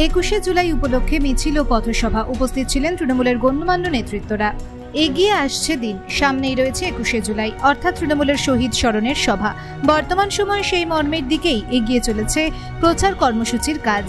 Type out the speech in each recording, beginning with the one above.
21শে জুলাই উপলক্ষে মিছিল ও পথসভা উপস্থিত ছিলেন তৃণমূলের গণ্যমান্য নেতৃত্বরা। এগিয়ে আসছে দিন, সামনেই রয়েছে 21শে জুলাই অর্থাৎ তৃণমূলের শহীদ স্মরণের সভা। বর্তমান সময়ে সেই মর্মের দিকেই এগিয়ে চলেছে প্রচার কর্মসূচির কাজ।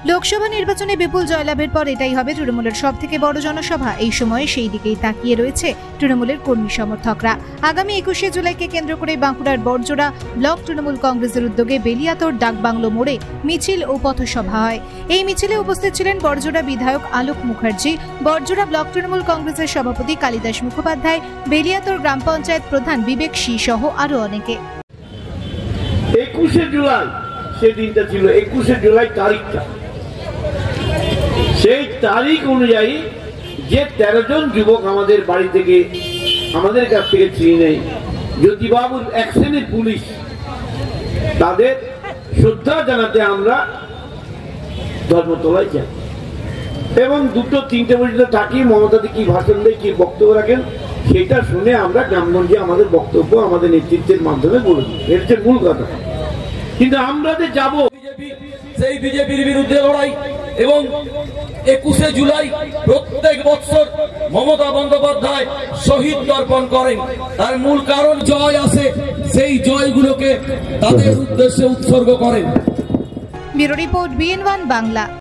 লোকসভা নির্বাচনে বিপুল জয়লাভের পর এটাই হবে তৃণমূলের সবথেকে বড় জনসভা। এই সময়ে সেই দিকেই তাকিয়ে রয়েছে তৃণমূলের কর্মী সমর্থকরা। আগামী 21শে জুলাইকে কেন্দ্র করে বাঁকুড়ার বড়জোড়া ব্লক তৃণমূল কংগ্রেসের উদ্যোগে বেলিয়াতোড় ডাকবাংলো মোড়ে মিছিল ও পথসভা হয়। এই মিছিলে উপস্থিত ছিলেন বড়জোড়া বিধায়ক আলোক মুখার্জি, বড়জোড়া ব্লক তৃণমূল কংগ্রেসের সভাপতি কালিদাস মুখোপাধ্যায়, বেলিয়াতোড় গ্রাম পঞ্চায়েত প্রধান বিবেক সি সহ আরো অনেকে। 21শে জুলাই সেদিনটা ছিল, 21শে জুলাই তারিখটা, সেই তারিখ অনুযায়ী যে 13 জন যুবক আমাদের বাড়ি থেকে আমাদের কাছ থেকে চিনে নেই, জ্যোতিবাবুর এক শ্রেণীর পুলিশ, তাদের শ্রদ্ধা জানাতে আমরা ধর্মতলায় যাই এবং 2-3টে পর্যন্ত থাকি। মমতাদি কি ভাষণ দেয়, কি বক্তব্য রাখেন, সেটা শুনে আমরা গ্রামগঞ্জে আমাদের বক্তব্য আমাদের নেতৃত্বের মাধ্যমে বলে দিই। এর হচ্ছে মূল কথা। কিন্তু আমরা যে যাবো সেই বিজেপির বিরুদ্ধে লড়াই, এবং 21শে জুলাই প্রত্যেক বছর মমতা বন্দ্যোপাধ্যায় শহীদ তর্পণ করেন। তার মূল কারণ জয় আসে, সেই জয়গুলোকে তাদের উদ্দেশ্যে উৎসর্গ করেন। Bureau report BN1 Bangla.